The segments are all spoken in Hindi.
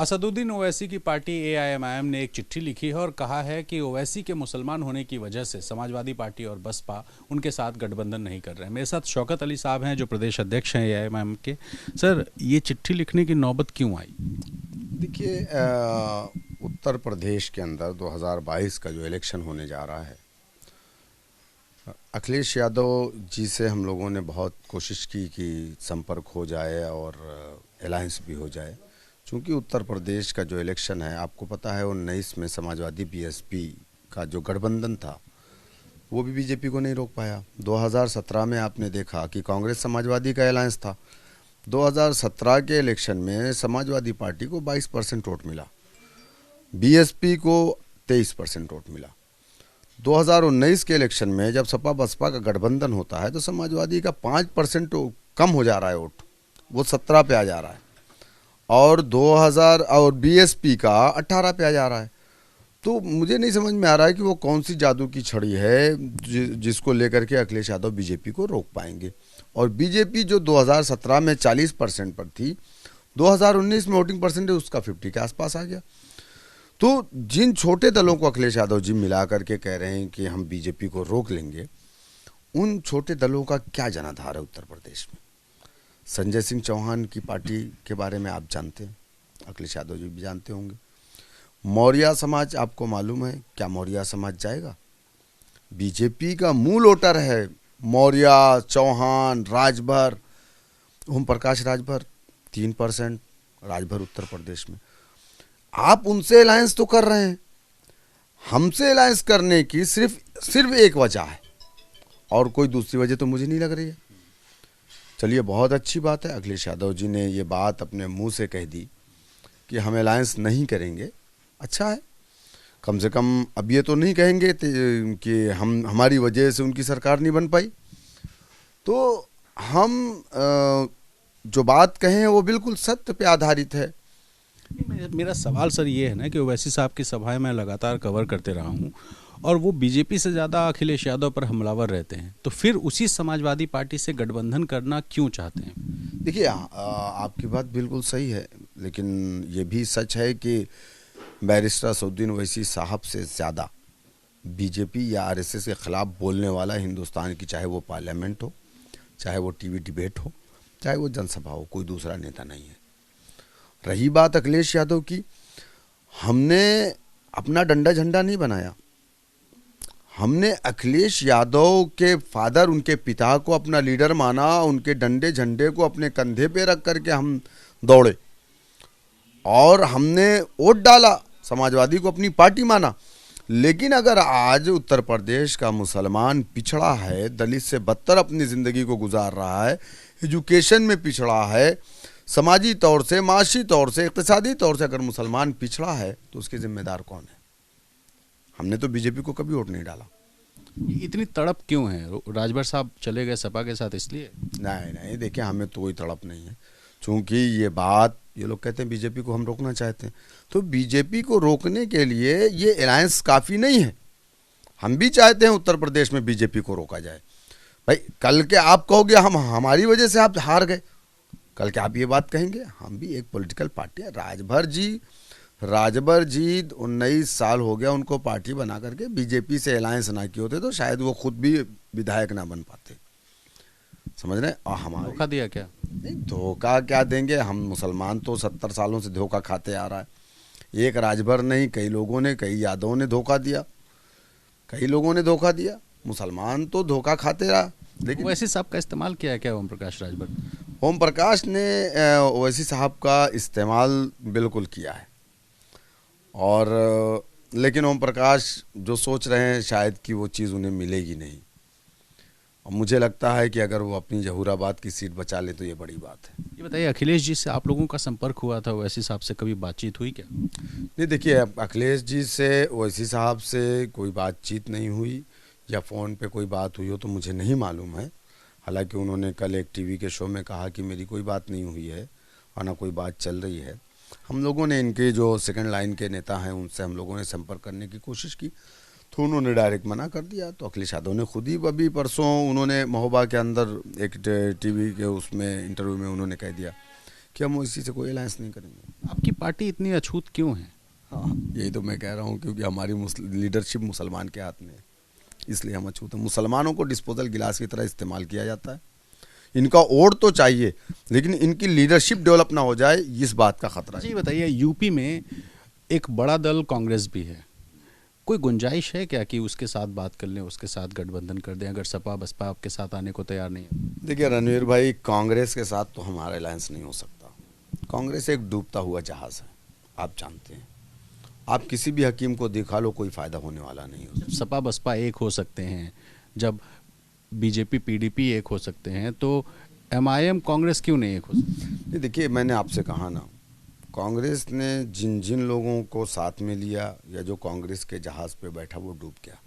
असदुद्दीन ओवैसी की पार्टी एआईएमआईएम ने एक चिट्ठी लिखी है और कहा है कि ओवैसी के मुसलमान होने की वजह से समाजवादी पार्टी और बसपा उनके साथ गठबंधन नहीं कर रहे हैं। मेरे साथ शौकत अली साहब हैं जो प्रदेश अध्यक्ष हैं एआईएमआईएम के। सर, ये चिट्ठी लिखने की नौबत क्यों आई? देखिए, उत्तर प्रदेश के अंदर 2022 का जो इलेक्शन होने जा रहा है, अखिलेश यादव जी से हम लोगों ने बहुत कोशिश की कि संपर्क हो जाए और अलायंस भी हो जाए। चूँकि उत्तर प्रदेश का जो इलेक्शन है, आपको पता है 19 में समाजवादी बीएसपी का जो गठबंधन था वो भी बीजेपी को नहीं रोक पाया। 2017 में आपने देखा कि कांग्रेस समाजवादी का अलायंस था। 2017 के इलेक्शन में समाजवादी पार्टी को 22% वोट मिला, बीएसपी को 23% वोट मिला। 2019 के इलेक्शन में जब सपा बसपा का गठबंधन होता है तो समाजवादी का 5% कम हो जा रहा है वोट, वो 17 पे आ जा रहा है, और 2000 और बीएसपी का 18 पे आ जा रहा है। तो मुझे नहीं समझ में आ रहा है कि वो कौन सी जादू की छड़ी है जिसको लेकर के अखिलेश यादव बीजेपी को रोक पाएंगे। और बीजेपी जो 2017 में 40% पर थी, 2019 में वोटिंग परसेंटेज उसका 50 के आसपास आ गया। तो जिन छोटे दलों को अखिलेश यादव जी मिला करके कह रहे हैं कि हम बीजेपी को रोक लेंगे, उन छोटे दलों का क्या जनाधार है उत्तर प्रदेश में? संजय सिंह चौहान की पार्टी के बारे में आप जानते हैं, अखिलेश यादव जी भी जानते होंगे। मौर्य समाज आपको मालूम है, क्या मौर्य समाज जाएगा? बीजेपी का मूल वोटर है मौर्य, चौहान, राजभर, ओम प्रकाश राजभर 3% राजभर उत्तर प्रदेश में। आप उनसे अलायंस तो कर रहे हैं। हमसे अलायंस करने की सिर्फ एक वजह है और कोई दूसरी वजह तो मुझे नहीं लग रही है। चलिए, बहुत अच्छी बात है, अखिलेश यादव जी ने ये बात अपने मुंह से कह दी कि हम अलायंस नहीं करेंगे। अच्छा है, कम से कम अब ये तो नहीं कहेंगे कि हमारी वजह से उनकी सरकार नहीं बन पाई। तो हम जो बात कहें हैं वो बिल्कुल सत्य पे आधारित है। मेरा सवाल सर ये है ना कि ओवैसी साहब की सभाएं मैं लगातार कवर करते रहा हूं और वो बीजेपी से ज़्यादा अखिलेश यादव पर हमलावर रहते हैं, तो फिर उसी समाजवादी पार्टी से गठबंधन करना क्यों चाहते हैं? देखिए, आपकी बात बिल्कुल सही है, लेकिन ये भी सच है कि बैरिस्टर असदुद्दीन ओवैसी साहब से ज़्यादा बीजेपी या आरएसएस के ख़िलाफ़ बोलने वाला हिंदुस्तान की, चाहे वो पार्लियामेंट हो, चाहे वो टीवी डिबेट हो, चाहे वो जनसभा हो, कोई दूसरा नेता नहीं है। रही बात अखिलेश यादव की, हमने अपना डंडा झंडा नहीं बनाया। हमने अखिलेश यादव के फादर, उनके पिता को अपना लीडर माना, उनके डंडे झंडे को अपने कंधे पे रख करके हम दौड़े और हमने वोट डाला, समाजवादी को अपनी पार्टी माना। लेकिन अगर आज उत्तर प्रदेश का मुसलमान पिछड़ा है, दलित से बदतर अपनी ज़िंदगी को गुजार रहा है, एजुकेशन में पिछड़ा है, समाजी तौर से, माशी तौर से, इक़्तिसादी तौर से अगर मुसलमान पिछड़ा है तो उसके जिम्मेदार कौन है? हमने तो बीजेपी को कभी वोट नहीं डाला। इतनी तड़प क्यों है? राजभर साहब चले गए सपा के साथ इसलिए? नहीं नहीं, देखिए, हमें तो कोई तड़प नहीं है। चूँकि ये बात, ये लोग कहते हैं बीजेपी को हम रोकना चाहते हैं, तो बीजेपी को रोकने के लिए ये अलायंस काफ़ी नहीं है। हम भी चाहते हैं उत्तर प्रदेश में बीजेपी को रोका जाए। भाई, कल के आप कहोगे हम हमारी वजह से आप हार गए, कल के आप ये बात कहेंगे। हम भी एक पॉलिटिकल पार्टी है। राजभर जी 19 साल हो गया उनको पार्टी बना करके, बीजेपी से अलायंस ना किए होते तो शायद वो खुद भी विधायक ना बन पाते, समझ रहे हैं। और हमारा धोखा दिया क्या? नहीं, धोखा क्या देंगे? हम मुसलमान तो 70 सालों से धोखा खाते आ रहा है। एक राजभर नहीं, कई लोगों ने, कई यादवों ने धोखा दिया, कई लोगों ने धोखा दिया। मुसलमान तो धोखा खाते रहा। लेकिन ओवैसी साहब का इस्तेमाल किया है क्या ओम प्रकाश राजभर? ओम प्रकाश ने ओवैसी साहब का इस्तेमाल बिल्कुल किया है, और लेकिन ओम प्रकाश जो सोच रहे हैं शायद कि वो चीज़ उन्हें मिलेगी नहीं। और मुझे लगता है कि अगर वो अपनी जहूराबाद की सीट बचा ले तो ये बड़ी बात है। ये बताइए, अखिलेश जी से आप लोगों का संपर्क हुआ था, ओवैसी साहब से कभी बातचीत हुई क्या? नहीं, देखिए, अखिलेश जी से ओवैसी साहब से कोई बातचीत नहीं हुई, या फ़ोन पे कोई बात हुई हो तो मुझे नहीं मालूम है। हालांकि उन्होंने कल एक टीवी के शो में कहा कि मेरी कोई बात नहीं हुई है और ना कोई बात चल रही है। हम लोगों ने, इनके जो सेकंड लाइन के नेता हैं उनसे हम लोगों ने संपर्क करने की कोशिश की तो उन्होंने डायरेक्ट मना कर दिया। तो अखिलेश यादव ने खुद ही अभी परसों उन्होंने महोबा के अंदर एक टीवी के उसमें इंटरव्यू में उन्होंने कह दिया कि हम इसी से कोई अलायंस नहीं करेंगे। आपकी पार्टी इतनी अछूत क्यों है? हाँ, यही तो मैं कह रहा हूँ, क्योंकि हमारी लीडरशिप मुसलमान के हाथ में है, इसलिए हम अछूत हैं। मुसलमानों को डिस्पोजल गिलास की तरह इस्तेमाल किया जाता है। इनका वोट तो चाहिए, लेकिन इनकी लीडरशिप डेवलप ना हो जाए, इस बात का खतरा है। जी बताइए, यूपी में एक बड़ा दल कांग्रेस भी है, कोई गुंजाइश है क्या कि उसके साथ बात कर लें, उसके साथ गठबंधन कर दें, अगर सपा बसपा आपके साथ आने को तैयार नहीं है? देखिए रणवीर भाई, कांग्रेस के साथ तो हमारा अलायंस नहीं हो सकता। कांग्रेस एक डूबता हुआ जहाज है, आप जानते हैं। आप किसी भी हकीम को दिखा लो, कोई फायदा होने वाला नहीं हो। जब सपा बसपा एक हो सकते हैं, जब बीजेपी पीडीपी एक हो सकते हैं, तो एमआईएम कांग्रेस क्यों नहीं एक हो सकती? नहीं, देखिए मैंने आपसे कहा ना, कांग्रेस ने जिन जिन लोगों को साथ में लिया या जो कांग्रेस के जहाज़ पे बैठा वो डूब गया,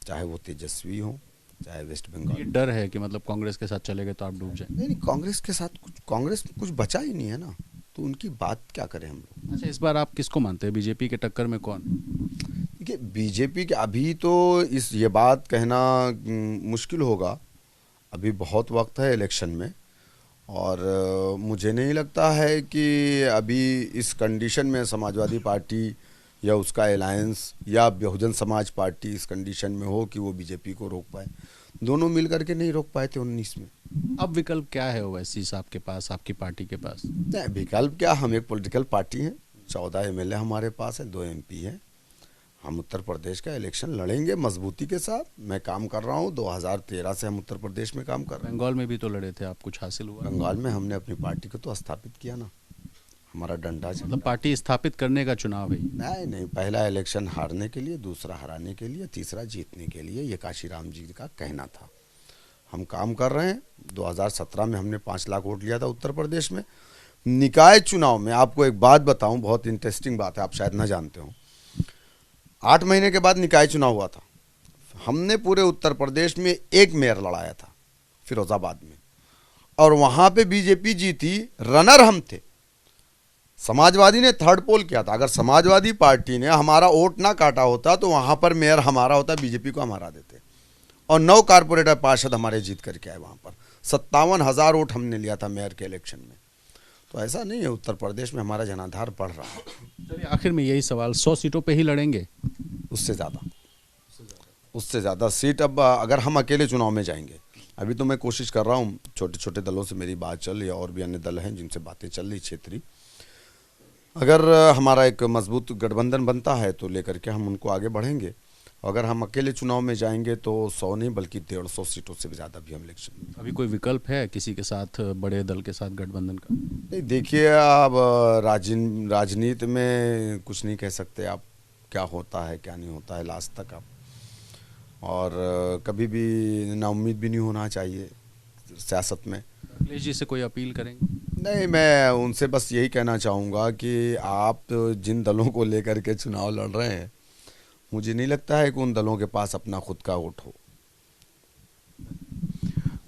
चाहे वो तेजस्वी हो, चाहे वेस्ट ये बंगाल। डर है कि मतलब कांग्रेस के साथ चले गए तो आप डूब जाए? नहीं, कांग्रेस के साथ कांग्रेस में कुछ बचा ही नहीं है ना, तो उनकी बात क्या करें हम लोग। अच्छा, इस बार आप किसको मानते हैं, बीजेपी के टक्कर में कौन? देखिए बीजेपी के अभी तो ये बात कहना मुश्किल होगा, अभी बहुत वक्त है इलेक्शन में, और मुझे नहीं लगता है कि अभी इस कंडीशन में समाजवादी पार्टी या उसका अलायंस या बहुजन समाज पार्टी इस कंडीशन में हो कि वो बीजेपी को रोक पाए। दोनों मिल करके नहीं रोक पाए थे 19 में। अब विकल्प क्या है ओवैसी साहब के पास, आपकी पार्टी के पास? नहीं, विकल्प क्या, हम एक पॉलिटिकल पार्टी हैं, 14 एमएलए हमारे पास है, 2 एमपी हैं। हम उत्तर प्रदेश का इलेक्शन लड़ेंगे मजबूती के साथ। मैं काम कर रहा हूँ, 2013 से हम उत्तर प्रदेश में काम कर रहे हैं। बंगाल में भी तो लड़े थे आप, कुछ हासिल हुआ? बंगाल में हमने अपनी पार्टी को तो स्थापित किया ना, हमारा डंडा मतलब पार्टी स्थापित करने का चुनाव है? नहीं, पहला इलेक्शन हारने के लिए, दूसरा हराने के लिए, तीसरा जीतने के लिए, ये काशीराम जी का कहना था। हम काम कर रहे हैं। 2017 में हमने 5 लाख वोट लिया था उत्तर प्रदेश में। निकाय चुनाव में आपको एक बात बताऊं, बहुत इंटरेस्टिंग बात है, आप शायद ना जानते हो। 8 महीने के बाद निकाय चुनाव हुआ था। हमने पूरे उत्तर प्रदेश में एक मेयर लड़ाया था, फिरोजाबाद में, और वहां पे बीजेपी जीती, रनर हम थे। समाजवादी ने 3rd पोल किया था। अगर समाजवादी पार्टी ने हमारा वोट ना काटा होता तो वहां पर मेयर हमारा होता, बीजेपी को हम हरा देते, और 9 कारपोरेटर पार्षद हमारे जीत करके आए। वहां पर 57,000 वोट हमने लिया था मेयर के इलेक्शन में। तो ऐसा नहीं है, उत्तर प्रदेश में हमारा जनाधार बढ़ रहा है। चलिए आखिर में यही सवाल, 100 सीटों पे ही लड़ेंगे? उससे ज़्यादा सीट अब अगर हम अकेले चुनाव में जाएंगे। अभी तो मैं कोशिश कर रहा हूँ, छोटे छोटे दलों से मेरी बात चल रही है, और भी अन्य दल हैं जिनसे बातें चल रही क्षेत्रीय। अगर हमारा एक मजबूत गठबंधन बनता है तो लेकर के हम उनको आगे बढ़ेंगे। अगर हम अकेले चुनाव में जाएंगे तो 100 नहीं बल्कि 150 सीटों से भी ज़्यादा भी हम इलेक्शन। अभी कोई विकल्प है किसी के साथ, बड़े दल के साथ गठबंधन का? नहीं, देखिए अब राजनीति में कुछ नहीं कह सकते आप, क्या होता है क्या नहीं होता है लास्ट तक आप, और कभी भी नाउम्मीद भी नहीं होना चाहिए सियासत में। अखिलेश जी से कोई अपील करेंगे? नहीं, मैं उनसे बस यही कहना चाहूँगा कि आप जिन दलों को लेकर के चुनाव लड़ रहे हैं, मुझे नहीं लगता है कि उन दलों के पास अपना खुद का वोट हो।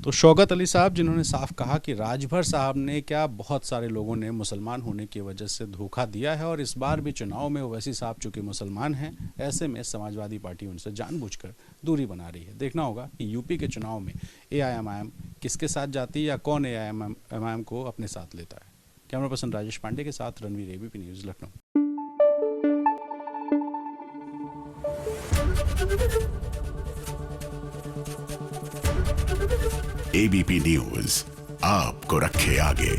तो शौकत अली साहब, जिन्होंने साफ कहा कि राजभर साहब ने क्या, बहुत सारे लोगों ने मुसलमान होने की वजह से धोखा दिया है, और इस बार भी चुनाव में ओवैसी साहब चूंकि मुसलमान हैं, ऐसे में समाजवादी पार्टी उनसे जानबूझकर दूरी बना रही है। देखना होगा कि यूपी के चुनाव में एआईएमआईएम किसके साथ जाती है या कौन एआईएमआईएम को अपने साथ लेता है। कैमरा पर्सन राजेश पांडे के साथ Ranveer, ABP news, Lucknow. ABP news आपको रखे आगे।